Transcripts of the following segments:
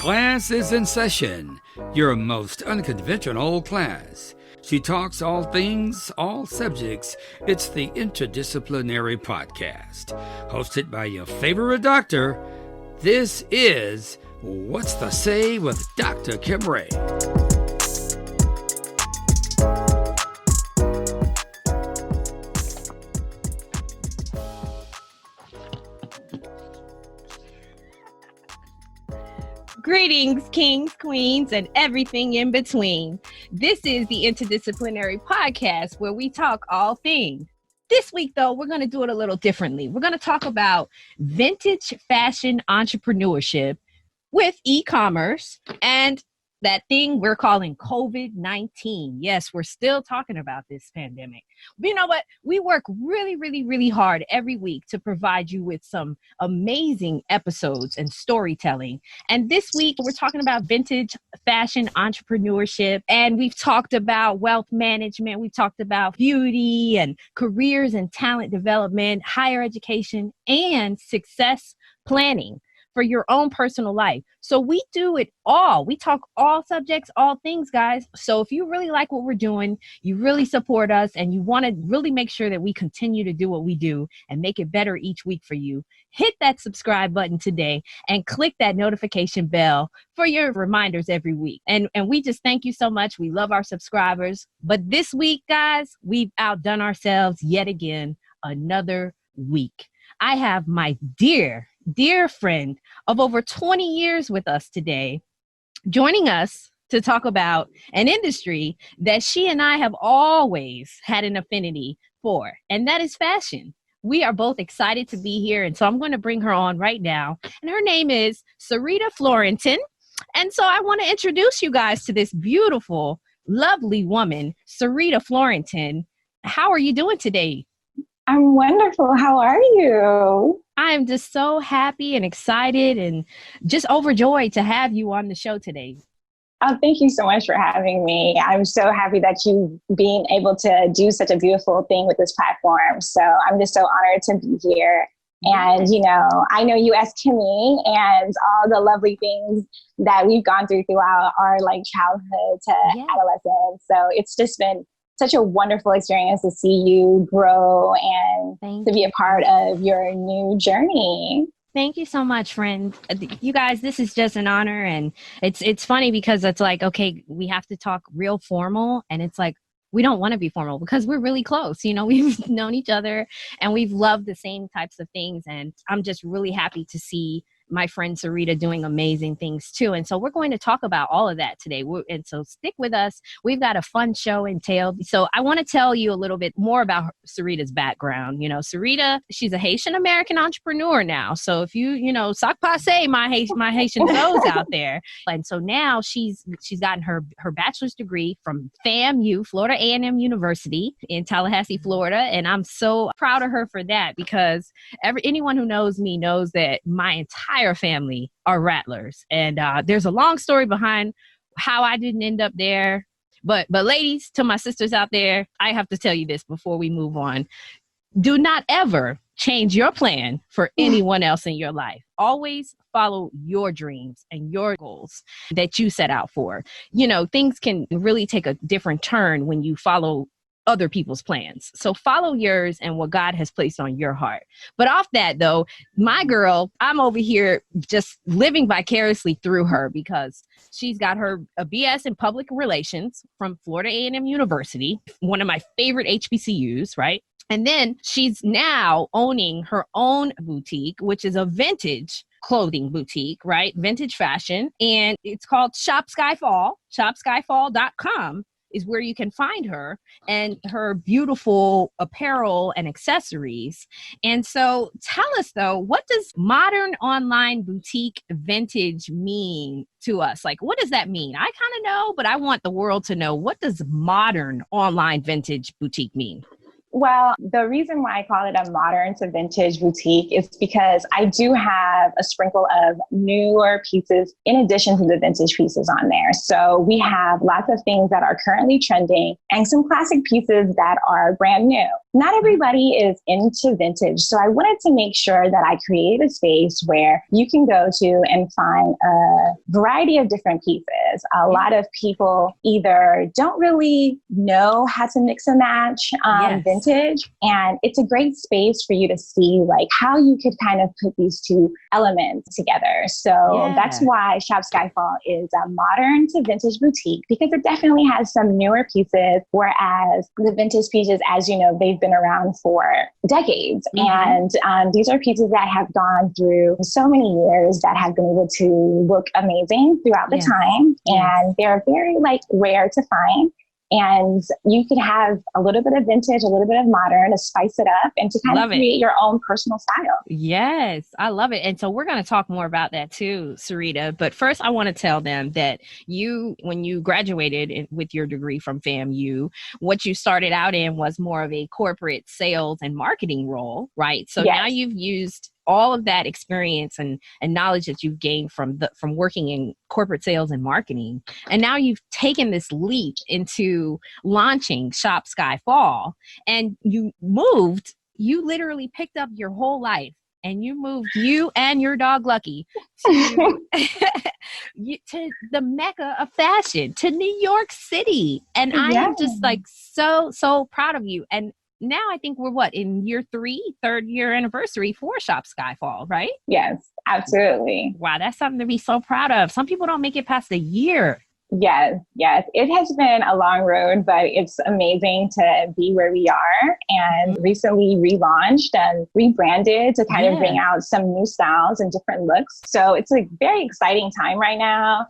Class is in session, your most unconventional class. She talks all things, all subjects. It's the Interdisciplinary Podcast. Hosted by your favorite doctor, this is What's the Say with Dr. Kymrae. Greetings, kings, queens, and everything in between. This is the Interdisciplinary Podcast where we talk all things. This week, though, we're going to do it a little differently. We're going to talk about vintage fashion entrepreneurship with e-commerce and that thing we're calling COVID-19. Yes, we're still talking about this pandemic. But you know what? We work really hard every week to provide you with some amazing episodes and storytelling. And this week, we're talking about vintage fashion entrepreneurship. And we've talked about wealth management. We've talked about beauty and careers and talent development, higher education, and success planning for your own personal life. So we do it all. We talk all subjects, all things, guys. So if you really like what we're doing, you really support us, and you want to really make sure that we continue to do what we do and make it better each week for you, hit that subscribe button today and click that notification bell for your reminders every week. And we just thank you so much. We love our subscribers. But this week, guys, we've outdone ourselves yet again, another week. I have my dear friend of over 20 years with us today, joining us to talk about an industry that she and I have always had an affinity for, and that is fashion. We are both excited to be here, and so I'm going to bring her on right now. And her name is Sarita Fleurantin. And so I want to introduce you guys to this beautiful, lovely woman, Sarita Fleurantin. How are you doing today? I'm wonderful. How are you? I'm just so happy and excited and just overjoyed to have you on the show today. Oh, thank you so much for having me. I'm so happy that you being able to do such a beautiful thing with this platform. So I'm just so honored to be here. And, I know you as Kimmy and all the lovely things that we've gone throughout our childhood to adolescence. So it's just been such a wonderful experience to see you grow and to be a part of your new journey. Thank you so much, friend. You guys, this is just an honor. And it's funny because it's like, okay, we have to talk real formal. And it's like, we don't want to be formal because we're really close. We've known each other and we've loved the same types of things. And I'm just really happy to see my friend Sarita doing amazing things too. And so we're going to talk about all of that today. And so stick with us. We've got a fun show entailed. So I want to tell you a little bit more about Sarita's background. Sarita, she's a Haitian American entrepreneur now. So if sac passe, my Haitian foes out there. And so now she's gotten her bachelor's degree from FAMU, Florida A&M University in Tallahassee, Florida. And I'm so proud of her for that because anyone who knows me knows that my entire family are rattlers. And there's a long story behind how I didn't end up there. But ladies, to my sisters out there, I have to tell you this before we move on. Do not ever change your plan for anyone else in your life. Always follow your dreams and your goals that you set out for. Things can really take a different turn when you follow other people's plans. So follow yours and what God has placed on your heart. But off that though, my girl, I'm over here just living vicariously through her because she's got a BS in public relations from Florida A&M University, one of my favorite HBCUs, right? And then she's now owning her own boutique, which is a vintage clothing boutique, right? Vintage fashion. And it's called Shop Skyfall, shopskyfall.com. is where you can find her and her beautiful apparel and accessories. And so tell us though, what does modern online boutique vintage mean to us? Like, what does that mean? I kind of know, but I want the world to know, what does modern online vintage boutique mean? Well, the reason why I call it a modern to vintage boutique is because I do have a sprinkle of newer pieces in addition to the vintage pieces on there. So we have lots of things that are currently trending and some classic pieces that are brand new. Not everybody is into vintage. So I wanted to make sure that I create a space where you can go to and find a variety of different pieces. A lot of people either don't really know how to mix and match vintage. And it's a great space for you to see like how you could kind of put these two elements together. So that's why Shop Skyfall is a modern to vintage boutique, because it definitely has some newer pieces, whereas the vintage pieces, as you know, they've been around for decades. And these are pieces that have gone through so many years that have been able to look amazing throughout the time. And they're very like rare to find. And you could have a little bit of vintage, a little bit of modern to spice it up and to kind of create your own personal style. Yes, I love it. And so we're going to talk more about that too, Sarita. But first, I want to tell them that when you graduated with your degree from FAMU, what you started out in was more of a corporate sales and marketing role, right? So now you've used all of that experience and knowledge that you've gained from working in corporate sales and marketing. And now you've taken this leap into launching Shop Skyfall, and you literally picked up your whole life and you moved you and your dog Lucky to, to the Mecca of fashion, to New York City. And I am just like so proud of you. And now I think we're in year 3, third year anniversary for Shop Skyfall, right? Yes, absolutely. Wow, that's something to be so proud of. Some people don't make it past a year. Yes. It has been a long road, but it's amazing to be where we are, and recently relaunched and rebranded to kind of bring out some new styles and different looks. So it's a very exciting time right now,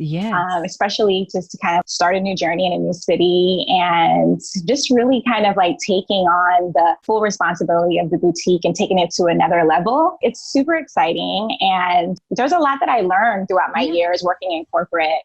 especially just to kind of start a new journey in a new city and just really kind of like taking on the full responsibility of the boutique and taking it to another level. It's super exciting. And there's a lot that I learned throughout my years working in corporate.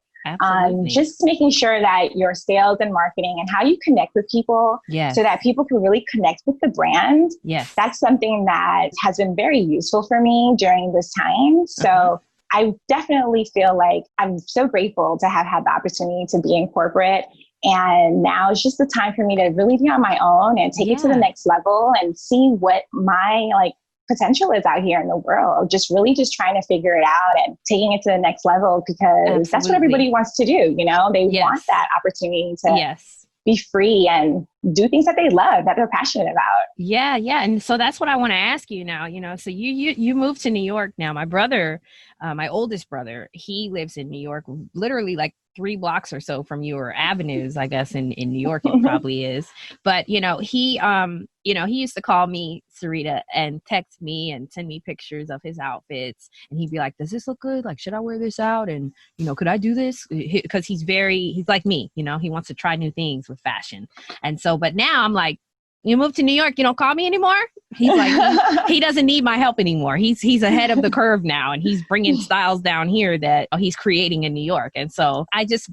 Just making sure that your sales and marketing and how you connect with people so that people can really connect with the brand. That's something that has been very useful for me during this time. So I definitely feel like I'm so grateful to have had the opportunity to be in corporate. And now it's just the time for me to really be on my own and take it to the next level and see what my potential is out here in the world. Just trying to figure it out and taking it to the next level, because that's what everybody wants to do. You know, they want that opportunity to be free and do things that they love, that they're passionate about. Yeah. And so that's what I want to ask you now, so you moved to New York now. My brother, my oldest brother, he lives in New York, literally like 3 blocks or so from your avenues, I guess in New York it probably is. But, he used to call me Sarita and text me and send me pictures of his outfits. And he'd be like, does this look good? Like, should I wear this out? And, could I do this? Because he's like me, he wants to try new things with fashion. And so, but now I'm like, you moved to New York, you don't call me anymore? He's like, he doesn't need my help anymore. He's ahead of the curve now, and he's bringing styles down here that he's creating in New York. And so I just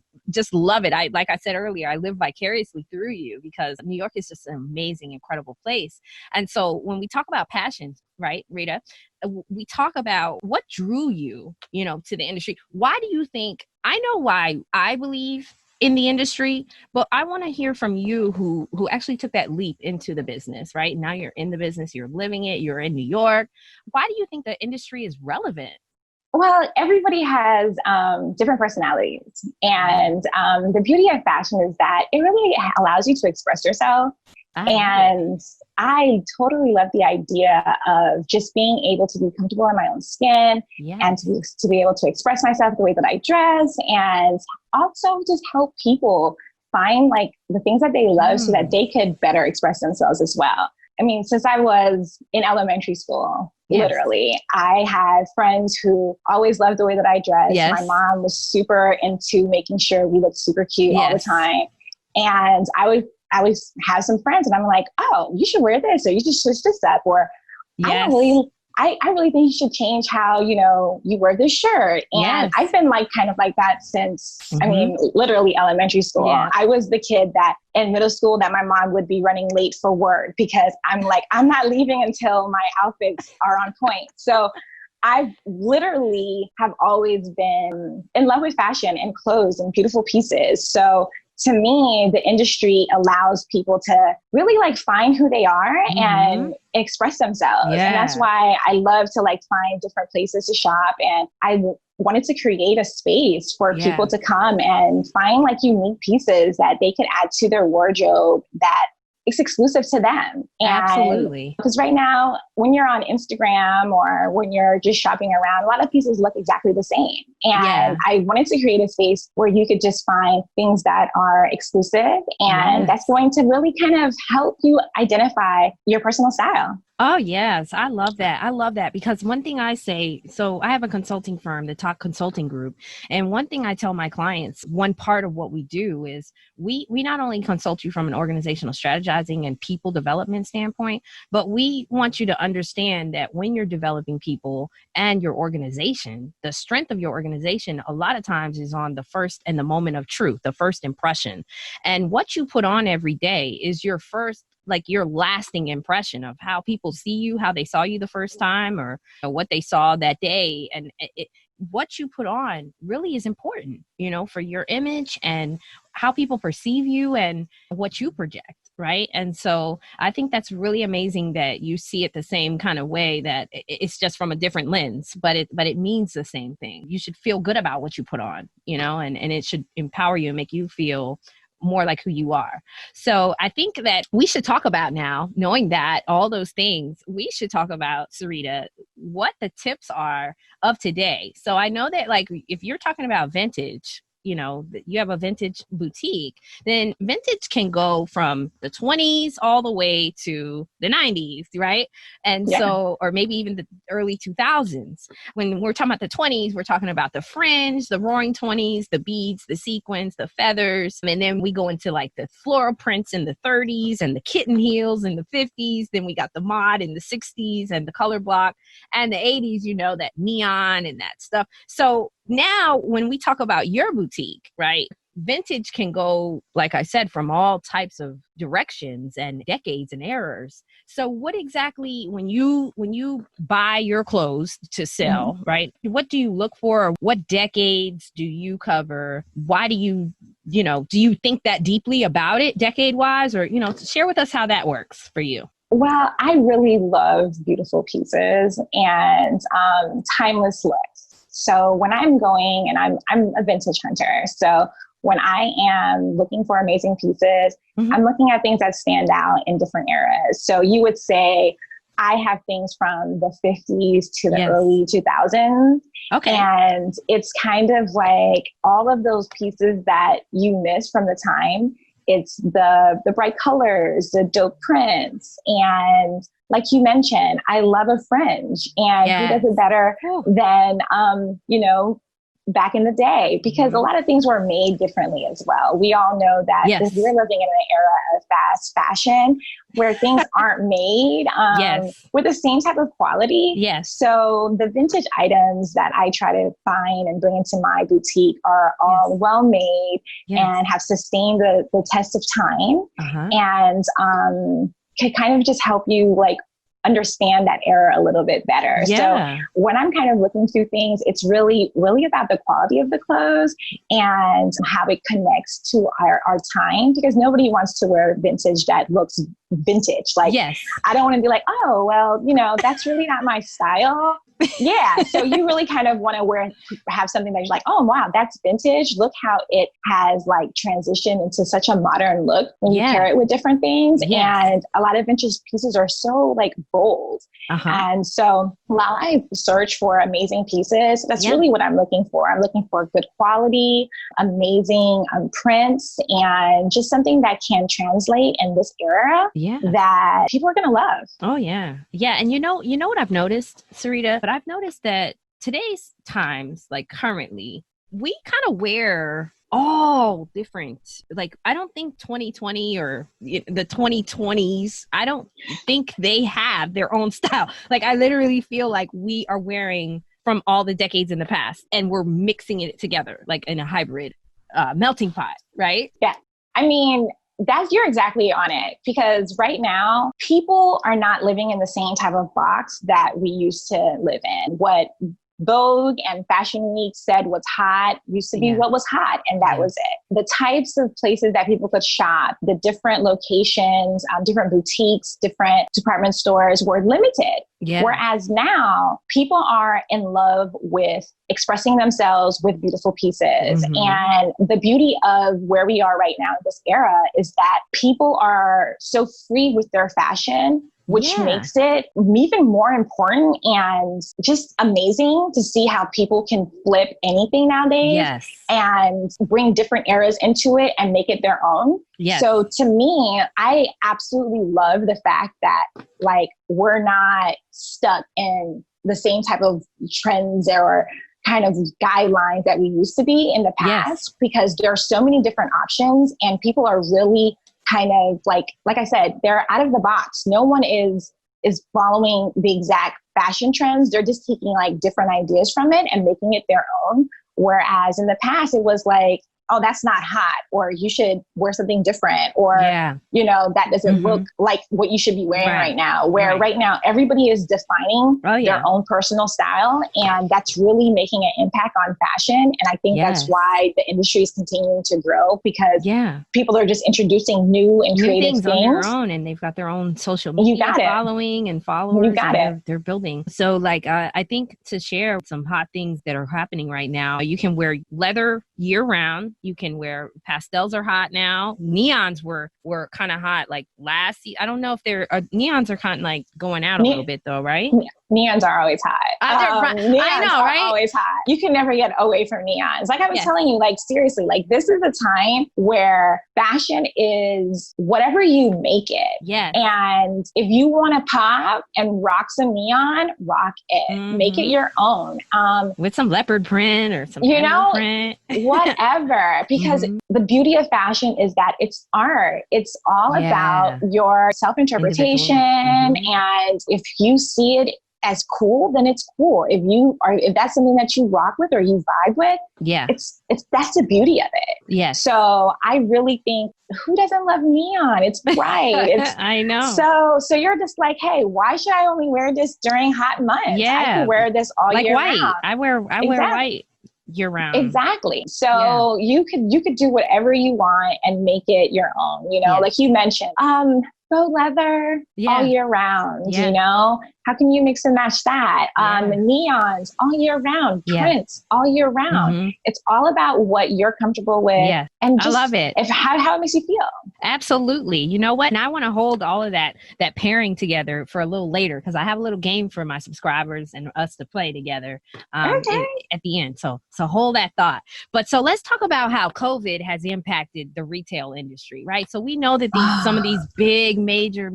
love it. Like I said earlier, I live vicariously through you, because New York is just an amazing, incredible place. And so when we talk about passion, right, Rita, we talk about what drew you, to the industry. Why do you think, I know why I believe in the industry, but I want to hear from you who actually took that leap into the business, right? Now you're in the business, you're living it, you're in New York. Why do you think the industry is relevant? Well, everybody has different personalities. And the beauty of fashion is that it really allows you to express yourself. And I totally love the idea of just being able to be comfortable in my own skin and to be able to express myself the way that I dress, and also just help people find like the things that they love so that they could better express themselves as well. I mean, since I was in elementary school, literally, I had friends who always loved the way that I dressed. My mom was super into making sure we looked super cute all the time. And I would have some friends and I'm like, oh, you should wear this, or you should switch this up, or I don't really I really think you should change how, you wear this shirt. And Yes. I've been like kind of like that since, I mean, literally elementary school. Yeah. I was the kid that in middle school that my mom would be running late for work because I'm like, I'm not leaving until my outfits are on point. So I literally have always been in love with fashion and clothes and beautiful pieces. So to me, the industry allows people to really like find who they are and express themselves. Yeah. And that's why I love to like find different places to shop. And I wanted to create a space for people to come and find like unique pieces that they can add to their wardrobe that it's exclusive to them. And Absolutely. because right now, when you're on Instagram or when you're just shopping around, a lot of pieces look exactly the same. And I wanted to create a space where you could just find things that are exclusive and that's going to really kind of help you identify your personal style. Oh, yes. I love that. I love that because one thing I say, so I have a consulting firm, the Talk Consulting Group. And one thing I tell my clients, one part of what we do is we not only consult you from an organizational strategizing and people development standpoint, but we want you to understand that when you're developing people and your organization, the strength of your organization a lot of times is on the first and the moment of truth, the first impression. And what you put on every day is your first, like your lasting impression of how people see you, how they saw you the first time or what they saw that day. And what you put on really is important, for your image and how people perceive you and what you project. Right. And so I think that's really amazing that you see it the same kind of way, that it's just from a different lens, but it means the same thing. You should feel good about what you put on, and it should empower you and make you feel more like who you are. So I think that we should talk about now, knowing that all those things, we should talk about, Sarita, what the tips are of today. So I know that like, if you're talking about vintage, you have a vintage boutique, then vintage can go from the 20s all the way to the 90s, right? And so, or maybe even the early 2000s. When we're talking about the 20s, we're talking about the fringe, the roaring 20s, the beads, the sequins, the feathers. And then we go into like the floral prints in the 30s and the kitten heels in the 50s. Then we got the mod in the 60s and the color block, and the 80s, that neon and that stuff. So now when we talk about your boutique, right, vintage can go, like I said, from all types of directions and decades and eras. So what exactly, when you buy your clothes to sell, right, what do you look for? What decades do you cover? Why do you think that deeply about it decade wise, or, share with us how that works for you? Well, I really love beautiful pieces and timeless looks. So when I'm going, and I'm a vintage hunter, so when I am looking for amazing pieces, I'm looking at things that stand out in different eras. So you would say I have things from the 50s to the early 2000s. Okay. And it's kind of like all of those pieces that you miss from the time. It's the bright colors, the dope prints. And like you mentioned, I love a fringe, and who does it better than, back in the day, because a lot of things were made differently as well. We all know that we're living in an era of fast fashion where things aren't made with the same type of quality. Yes. So the vintage items that I try to find and bring into my boutique are all well made and have sustained the test of time and can kind of just help you like understand that era a little bit better. So when I'm kind of looking through things, it's really, really about the quality of the clothes and how it connects to our time, because nobody wants to wear vintage that looks vintage. Like, I don't want to be like, oh, well, that's really not my style. So you really kind of want to have something that you're like, oh, wow, that's vintage. Look how it has like transitioned into such a modern look when you pair it with different things. And a lot of vintage pieces are so like bold. And so while I search for amazing pieces, that's really what I'm looking for. I'm looking for good quality, amazing prints, and just something that can translate in this era that people are going to love. Oh, yeah. Yeah. And you know what I've noticed, Sarita? But I've noticed that today's times, like currently, we kind of wear all different. Like, I don't think 2020 or the 2020s, I don't think they have their own style. Like, I literally feel like we are wearing from all the decades in the past and we're mixing it together like in a hybrid melting pot, right? Yeah. I mean, you're exactly on it, because right now people are not living in the same type of box that we used to live in. What Vogue and Fashion Week said what's hot used to be what was hot, and that was it. The types of places that people could shop, the different locations, different boutiques, different department stores were limited. Yeah. Whereas now people are in love with expressing themselves with beautiful pieces. And the beauty of where we are right now in this era is that people are so free with their fashion, which makes it even more important and just amazing to see how people can flip anything nowadays and bring different eras into it and make it their own. So to me, I absolutely love the fact that like we're not stuck in the same type of trends or kind of guidelines that we used to be in the past, because there are so many different options and people are really kind of like I said, they're out of the box. No one is following the exact fashion trends. They're just taking like different ideas from it and making it their own. Whereas in the past, it was like, oh, that's not hot, or you should wear something different, or, you know, that doesn't look like what you should be wearing right now. Where right now, everybody is defining their own personal style, and that's really making an impact on fashion. And I think that's why the industry is continuing to grow, because people are just introducing new and creative things on their own, and they've got their own social media following and followers. They're building. So like, I think to share some hot things that are happening right now, you can wear leather year round. You can wear pastels are hot now. Neons were kind of hot like last year. I don't know if neons are kind of like going out a little bit though, right? Neons are always hot. Neons I know, right? Are always hot. You can never get away from neons. Like I was telling you, like seriously, like this is a time where fashion is whatever you make it. Yeah. And if you want to pop and rock some neon, rock it. Make it your own. With some leopard print or some print. Whatever. Because the beauty of fashion is that it's art. It's all about your self-interpretation. And if you see it as cool, then it's cool. If that's something that you rock with or you vibe with, that's the beauty of it. Yeah. So I really think, who doesn't love neon? It's bright. I know. So you're just like, hey, why should I only wear this during hot months? I can wear this all year white. round. I wear white year round. Exactly. So you could do whatever you want and make it your own, you know, like you mentioned, faux leather all year round, you know, how can you mix and match that? Neons all year round, prints all year round. It's all about what you're comfortable with. And just I love it. How it makes you feel. Absolutely. You know what? And I want to hold all of that pairing together for a little later, because I have a little game for my subscribers and us to play together at the end. So hold that thought. But so let's talk about how COVID has impacted the retail industry, right? So we know that some of these big, major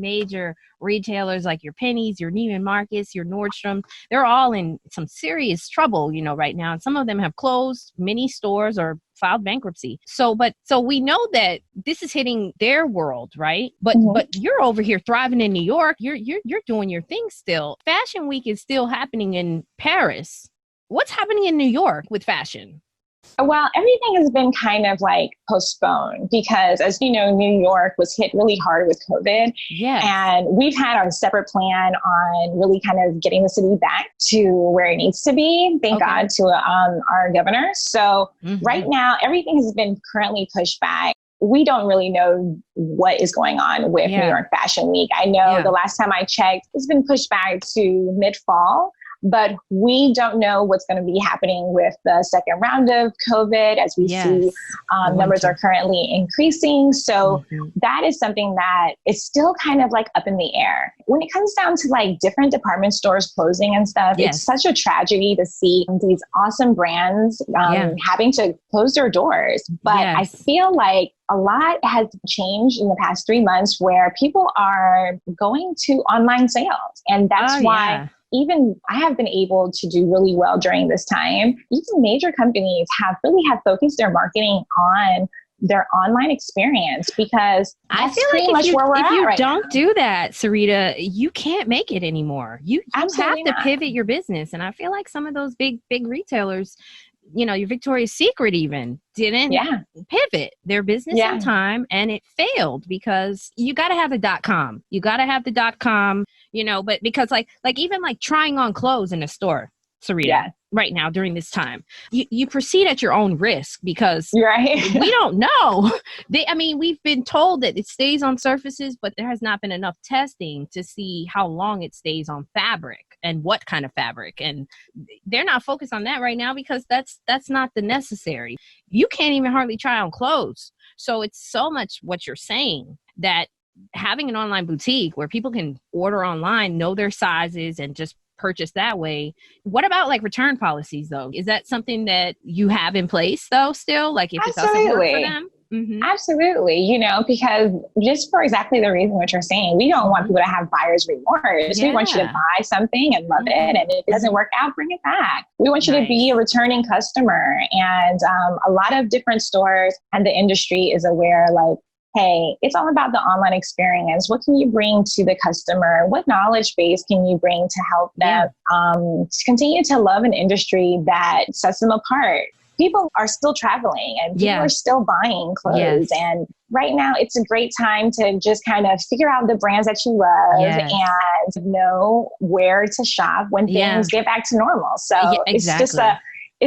retailers like your Pennies, your Neiman Marcus, your Nordstrom, they're all in some serious trouble, you know, right now. And some of them have closed many stores or filed bankruptcy. So we know that this is hitting their world, right? But you're over here thriving in New York. You're doing your thing still. Fashion Week is still happening in Paris. What's happening in New York with fashion? Well, everything has been kind of like postponed because, as you know, New York was hit really hard with COVID. Yeah. And we've had our separate plan on really kind of getting the city back to where it needs to be. Thank God to our governor. So right now, everything has been currently pushed back. We don't really know what is going on with New York Fashion Week. I know the last time I checked, it's been pushed back to mid-fall. But we don't know what's going to be happening with the second round of COVID, as we see numbers are currently increasing. So that is something that is still kind of like up in the air. When it comes down to like different department stores closing and stuff, it's such a tragedy to see these awesome brands having to close their doors. But I feel like a lot has changed in the past 3 months where people are going to online sales. And that's why even I have been able to do really well during this time. Even major companies have focused their marketing on their online experience, because I feel like if you don't do that, Sarita, you can't make it anymore. You have to pivot your business. And I feel like some of those big retailers, your Victoria's Secret even didn't pivot their business in time, and it failed because you got to have the .com. You got to have the .com, but because like even like trying on clothes in a store, Sarita, right now during this time, you proceed at your own risk because we don't know. We've been told that it stays on surfaces, but there has not been enough testing to see how long it stays on fabric and what kind of fabric. And they're not focused on that right now because that's not the necessary. You can't even hardly try on clothes. So it's so much what you're saying that having an online boutique where people can order online, know their sizes, and just purchase that way. What about like return policies though? Is that something that you have in place though still? Like if it doesn't work for them? Mm-hmm. Absolutely. Because just for exactly the reason what you're saying, we don't want people to have buyer's remorse. We want you to buy something and love it. And if it doesn't work out, bring it back. We want you to be a returning customer. And a lot of different stores and the industry is aware, like, hey, it's all about the online experience. What can you bring to the customer? What knowledge base can you bring to help them to continue to love an industry that sets them apart? People are still traveling and people are still buying clothes. And right now it's a great time to just kind of figure out the brands that you love and know where to shop when things get back to normal. So it's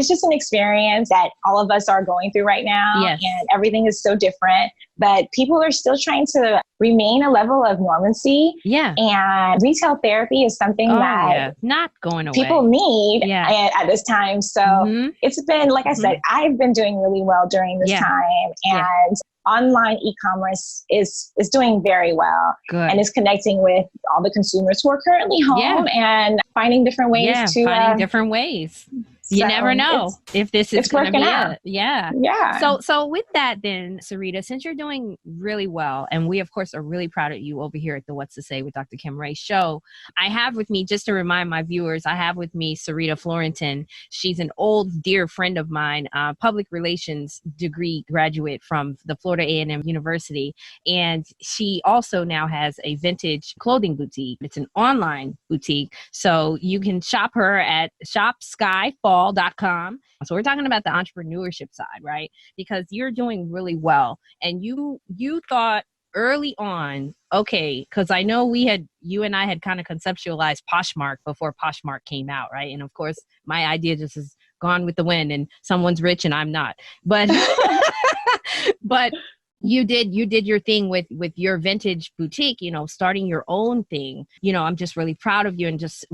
just an experience that all of us are going through right now, and everything is so different, but people are still trying to remain a level of normalcy. And retail therapy is something that not going away. People need at this time. So it's been, like I said, I've been doing really well during this time, and online e-commerce is doing very well. Good. And is connecting with all the consumers who are currently home and finding different ways different ways. You never know if this is going to be it. Yeah. So with that then, Sarita, since you're doing really well, and we of course are really proud of you over here at the What's to Say with Dr. Kymrae show, I have with me, just to remind my viewers, I have with me Sarita Fleurantin. She's an old dear friend of mine, public relations degree graduate from the Florida A&M University. And she also now has a vintage clothing boutique. It's an online boutique. So you can shop her at shopskyfall.com. So we're talking about the entrepreneurship side, right? Because you're doing really well. And you thought early on, okay, because I know you and I had kind of conceptualized Poshmark before Poshmark came out, right? And of course, my idea just is gone with the wind and someone's rich and I'm not. But but you did your thing with your vintage boutique, starting your own thing. I'm just really proud of you, and just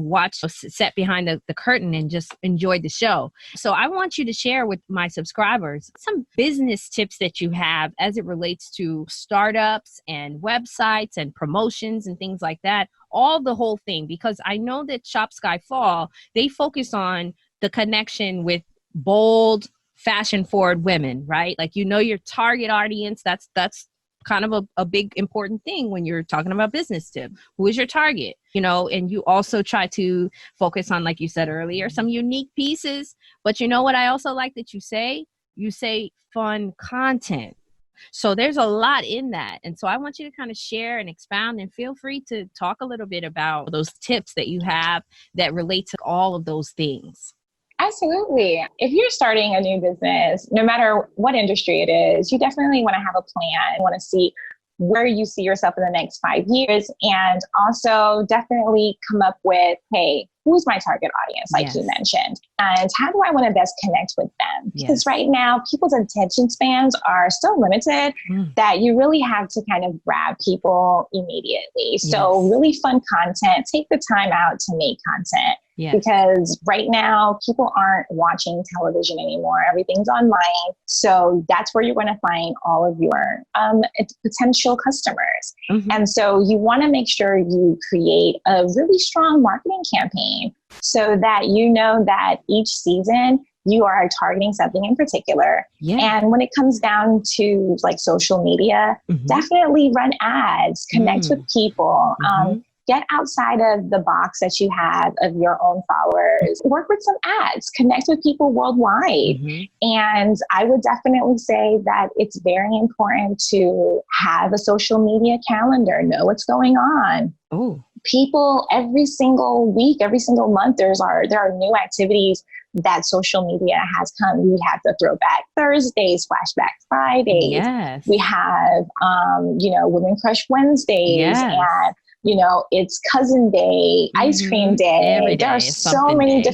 sat behind the curtain and just enjoyed the show. So I want you to share with my subscribers some business tips that you have as it relates to startups and websites and promotions and things like that, all the whole thing, because I know that Shop Sky Fall, they focus on the connection with bold, fashion forward women, right? Like, your target audience, that's kind of a big important thing when you're talking about business tip. Who is your target? And you also try to focus on, like you said earlier, some unique pieces. But what I also like that you say fun content. So there's a lot in that. And so I want you to kind of share and expound, and feel free to talk a little bit about those tips that you have that relate to all of those things. Absolutely. If you're starting a new business, no matter what industry it is, you definitely want to have a plan. You want to see where you see yourself in the next 5 years, and also definitely come up with, hey, who's my target audience, like you mentioned, and how do I want to best connect with them? Because right now, people's attention spans are so limited that you really have to kind of grab people immediately. So really fun content, take the time out to make content. Because right now, people aren't watching television anymore. Everything's online. So that's where you're going to find all of your potential customers. And so you want to make sure you create a really strong marketing campaign so that that each season you are targeting something in particular. And when it comes down to like social media, definitely run ads, connect with people. get outside of the box that you have of your own followers, work with some ads, connect with people worldwide. And I would definitely say that it's very important to have a social media calendar, know what's going on. Oh, People every single week, every single month, there are new activities that social media has come. We have the Throwback Thursdays, Flashback Fridays. yes. We have, Women Crush Wednesdays, Yes. and it's Cousin Day, Ice Cream Day. Every There are day is so something many day.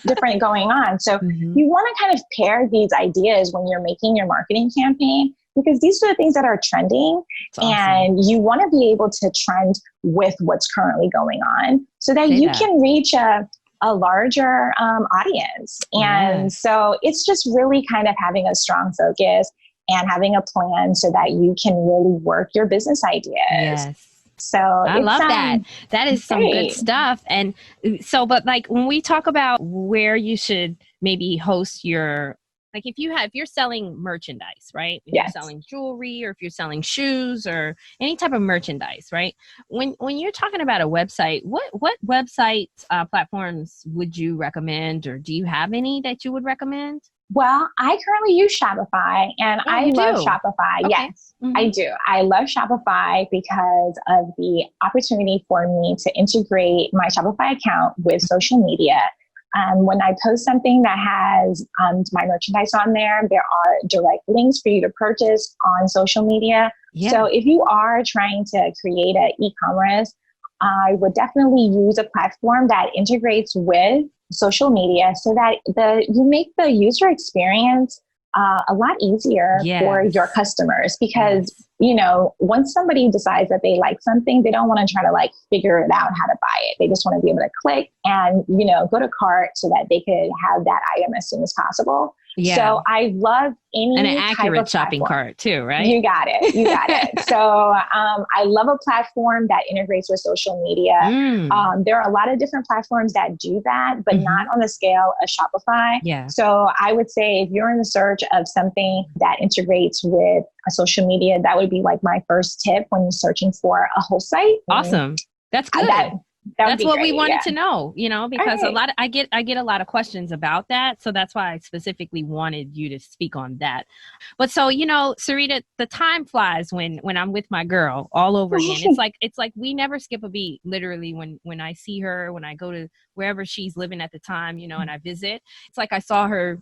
different going on. So you want to kind of pair these ideas when you're making your marketing campaign, because these are the things that are trending. It's awesome. And you want to be able to trend with what's currently going on so that you can reach a larger audience. And so it's just really kind of having a strong focus and having a plan so that you can really work your business ideas. Yes. So I love that. That is some good great. stuff. And so, but like when we talk about where you should maybe host your, like if you're selling merchandise, right? If Yes. you're selling jewelry, or if you're selling shoes or any type of merchandise, right? When you're talking about a website, what website platforms would you recommend, or do you have any that you would recommend? Well, I currently use Shopify, and I love Shopify. Okay. Yes, I do. I love Shopify because of the opportunity for me to integrate my Shopify account with social media. When I post something that has my merchandise on there are direct links for you to purchase on social media. Yeah. So if you are trying to create an e-commerce, I would definitely use a platform that integrates with social media so that you make the user experience a lot easier for your customers, because once somebody decides that they like something, they don't want to try to like figure it out how to buy it. They just want to be able to click and go to cart so that they could have that item as soon as possible. Yeah. So I love any and an accurate type of shopping platform. cart too, right? You got it. So I love a platform that integrates with social media. There are a lot of different platforms that do that, but not on the scale of Shopify. Yeah. So I would say if you're in the search of something that integrates with a social media, that would be like my first tip when you're searching for a whole site. Awesome. That's good. That's what we wanted to know, because I get a lot of questions about that. So that's why I specifically wanted you to speak on that. But so, Sarita, the time flies when I'm with my girl all over again. It's like we never skip a beat, literally, when I see her, when I go to wherever she's living at the time, and I visit. It's like I saw her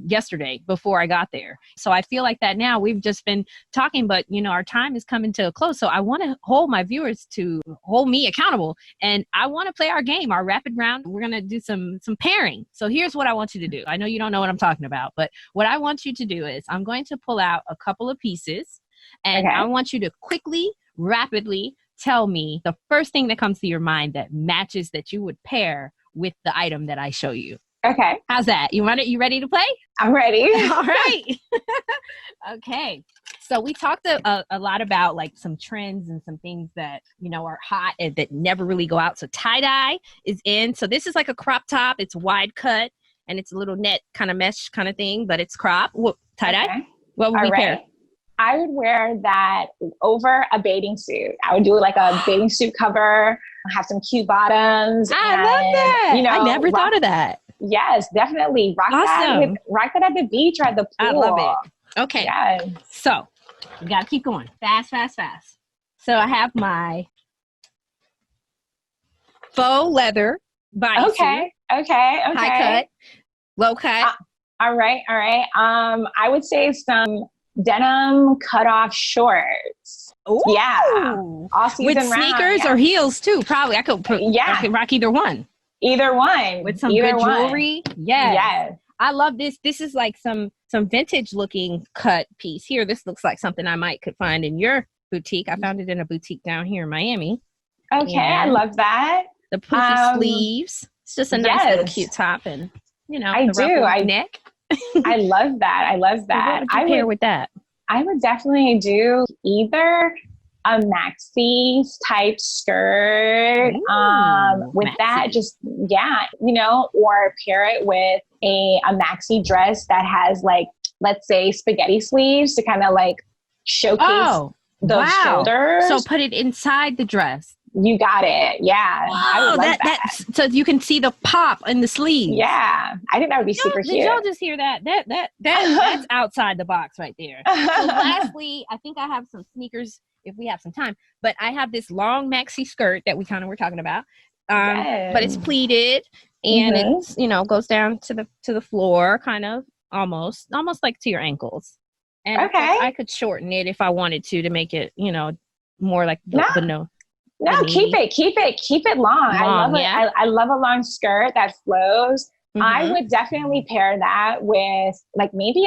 yesterday before I got there. So I feel like that now. We've just been talking, but our time is coming to a close. So I want to hold my viewers to hold me accountable, and I want to play our game, our rapid round. We're going to do some pairing. So here's what I want you to do. I know you don't know what I'm talking about, but what I want you to do is I'm going to pull out a couple of pieces, and I want you to quickly, rapidly tell me the first thing that comes to your mind that matches, that you would pair with the item that I show you. Okay. How's that? You want it? You ready to play? I'm ready. All right. Okay. So we talked a lot about like some trends and some things that, are hot and that never really go out. So tie-dye is in. So this is like a crop top. It's wide cut and it's a little net kind of mesh kind of thing, but it's crop. Tie-dye? Okay. What would we pair? I would wear that over a bathing suit. I would do like a bathing suit cover, have some cute bottoms. I love that. I never thought of that. Yes, definitely. Rock that at the beach or at the pool. I love it. Okay. Yes. So we got to keep going. Fast. So I have my faux leather bodysuit. Okay. High cut, low cut. All right. I would say some denim cut off shorts. Ooh. Yeah. All season with sneakers or heels too. Probably I could rock either one. Either one. With some good jewelry. Yes. I love this. This is like some vintage looking cut piece here. This looks like something I could find in your boutique. I found it in a boutique down here in Miami. Okay. I love that. The poofy sleeves. It's just a nice little cute top, and the neck. I love that. What would you pair with that? I would definitely do either a maxi type skirt with maxi. That or pair it with a maxi dress that has like, let's say, spaghetti sleeves to kind of like showcase those shoulders. So put it inside the dress. You got it. Yeah. I would love that. So you can see the pop in the sleeves. Yeah. I think that would be super cute. Did y'all just hear that? That's outside the box right there. So lastly, I think I have some sneakers if we have some time, but I have this long maxi skirt that we kind of were talking about. But it's pleated and it's, goes down to the floor, kind of almost like to your ankles. And I could shorten it if I wanted to make it, more like the no. No, keep it long. I love a long skirt that flows. I would definitely pair that with like maybe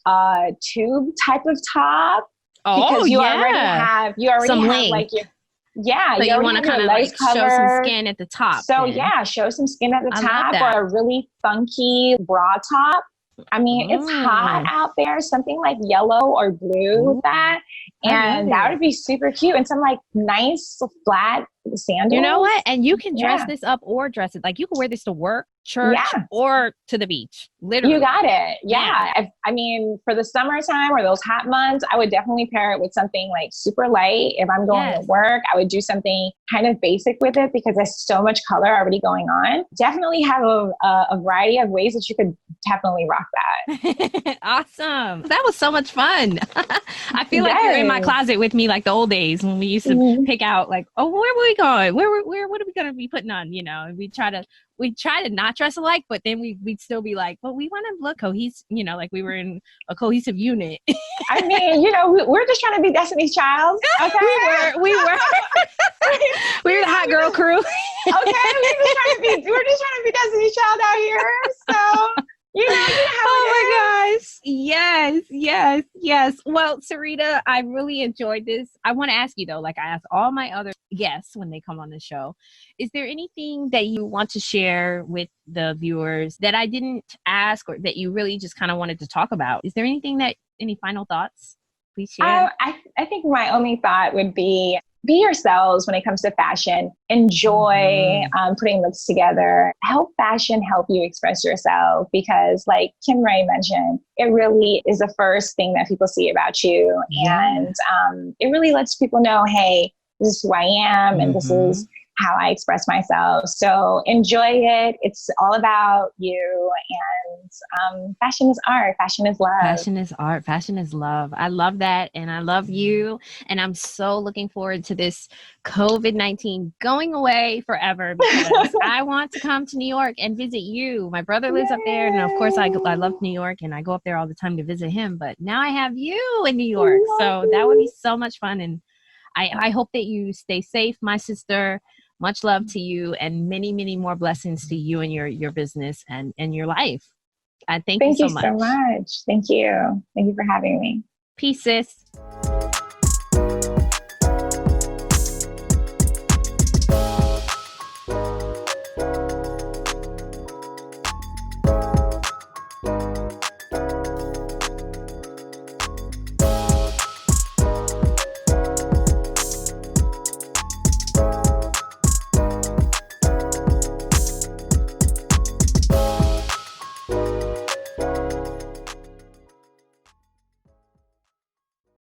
a tube type of top. Because you already have like your so you want to kind of like show some skin at the top. So show some skin at the top, or a really funky bra top. I mean, it's hot out there. Something like yellow or blue with that. And that would be super cute. And some like nice flat sandals. You know what? And you can dress this up or dress it. Like you can wear this to work, church, or to the beach. Literally. You got it. Yeah. I mean, for the summertime or those hot months, I would definitely pair it with something like super light. If I'm going to work, I would do something kind of basic with it because there's so much color already going on. Definitely have a variety of ways that you could definitely rock that. Awesome. That was so much fun. I feel like you're in my closet with me like the old days when we used to pick out like, oh, where were we going? What are we going to be putting on? We try to not dress alike, but then we'd still be like, well, we want to look cohesive, like we were in a cohesive unit. I mean, we're just trying to be Destiny's Child. Okay. we were we're the hot girl crew. Okay. We're just trying to be Destiny's Child out here. So oh my gosh. Yes. Well, Sarita, I really enjoyed this. I want to ask you though, like I ask all my other guests when they come on the show, is there anything that you want to share with the viewers that I didn't ask or that you really just kind of wanted to talk about? Is there any final thoughts? Please share. I think my only thought would be yourselves when it comes to fashion. Enjoy putting looks together. Help fashion help you express yourself because like Kymrae mentioned, it really is the first thing that people see about you. And it really lets people know, hey, this is who I am and this is how I express myself. So enjoy it. It's all about you. And fashion is art. Fashion is love. Fashion is art. Fashion is love. I love that. And I love you. And I'm so looking forward to this COVID-19 going away forever because I want to come to New York and visit you. My brother lives up there. And of course, I love New York and I go up there all the time to visit him. But now I have you in New York. So that would be so much fun. And I hope that you stay safe, my sister. Much love to you and many, many more blessings to you and your business and your life. Thank you so much. Thank you so much. Thank you. Thank you for having me. Peace, sis.